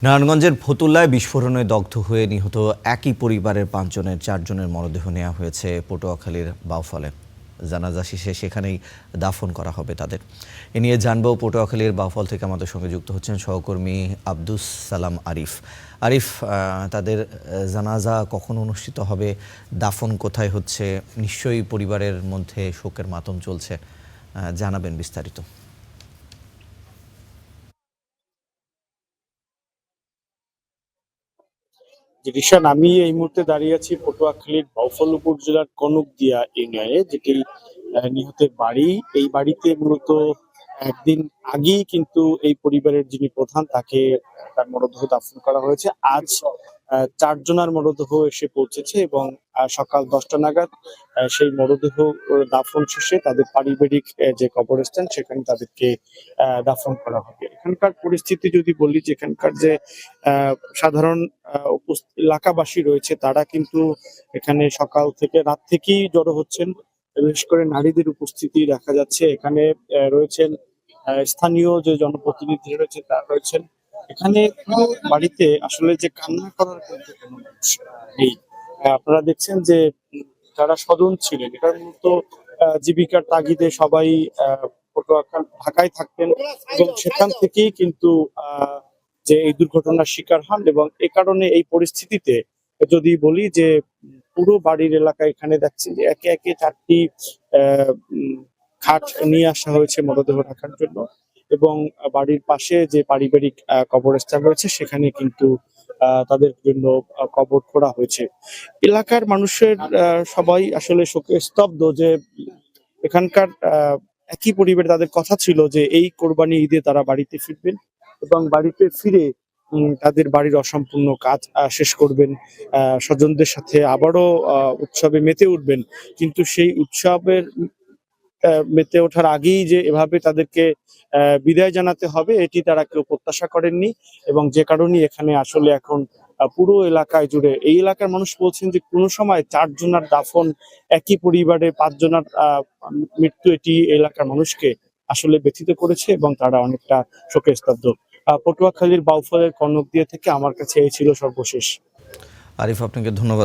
নারায়ণগঞ্জের ফতুল্লায় বিস্ফোরণে দগ্ধ হয়ে নিহত একই পরিবারের ৫ জনের ৪ জনের মরদেহ নেওয়া হয়েছে পটুয়াখালীর বাউফলে। জানাজা শেষে সেখানেই দাফন করা হবে তাদের। এ নিয়ে জানবো পটুয়াখালীর বাউফল থেকে আমাদের সঙ্গে যুক্ত হচ্ছেন সহকর্মী আব্দুস সালাম আরিফ। আরিফ, তাদের জানাজা কখন অনুষ্ঠিত হবে, দাফন কোথায় হচ্ছে? নিশ্চয়ই পরিবারের মধ্যে শোকের মাতম চলছে, জানাবেন বিস্তারিত। রিশান, আমি এই মুহূর্তে দাঁড়িয়ে আছি পটুয়াখালীর বাউফল উপজেলার কনকদিয়া ইউনিয়নে, যেটি নিহতের বাড়ি। এই বাড়িতে মূলত একদিন আগেই কিন্তু এই পরিবারের যিনি প্রধান তাকে তার মরদেহ দাফন করা হয়েছে। আজ ৪ জনের মরদেহ এসে পৌঁছেছে এবং সকাল ১০টা নাগাদ সেই মরদেহ দাফন শেষে তাদের পারিবারিক যে কবরস্থান সেখানে তাদেরকে দাফন করা হবে। এখানকার পরিস্থিতি যদি বলি, যে এখানকার যে সাধারণ এলাকাবাসী রয়েছে তারা কিন্তু এখানে সকাল থেকে রাত থেকেই জড়ো হচ্ছেন। বিশেষ করে নারীদের উপস্থিতি দেখা যাচ্ছে। এখানে রয়েছেন স্থানীয় যে জনপ্রতিনিধি রয়েছে তারা রয়েছেন। এখানে পুরো বাড়িতে আসলে যে কান্না করার কিন্তু কোনো মানুষ নেই। আপনারা দেখছেন যে যারা স্বজন ছিলেন, এটা মূলত জীবিকার তাগিদে সবাই ঢাকায় থাকতেন এবং সেখান থেকেই কিন্তু যে এই দুর্ঘটনার শিকার হন। এবং এ কারণে এই পরিস্থিতিতে যদি বলি যে পুরো বাড়ির এলাকা এখানে দেখছি যে একে একে 4টি খাট নিয়ে আসা হয়েছে মরদেহ রাখার জন্য। এবং বাড়ির পাশে যে পারিবারিক কবরস্থান রয়েছে সেখানে কিন্তু তাদের জন্য কবর খোঁড়া হয়েছে। এলাকার মানুষের সবাই আসলে শোকে স্তব্ধ যে এখানকার একই পরিবারে তাদের কথা ছিল যে এই কোরবানি ঈদে তারা বাড়িতে ফিরবেন এবং বাড়িতে ফিরে তাদের বাড়ির অসম্পূর্ণ কাজ শেষ করবেন, স্বজনদের সাথে আবারও উৎসবে মেতে উঠবেন। কিন্তু সেই উৎসবের মেতে ওঠার আগেই যে এভাবে তাদেরকে বিদায় জানাতে হবে, এটি তারা কেউ প্রত্যাশা করেননি। এবং যে কারণে এখানে আসলে এখন পুরো এলাকায় জুড়ে এই এলাকার মানুষ বলছেন যে কোনো সময় 4 জনের দাফন, একই পরিবারে 5 জনের মৃত্যু, এটি এলাকার মানুষকে আসলে ব্যথিত করেছে এবং তারা অনেকটা শোকে স্তব্ধ। পটুয়াখালীর বাউফলের কনকদিয়া থেকে আমার কাছে এই ছিল সর্বশেষ। আরিফ, আপনাকে ধন্যবাদ।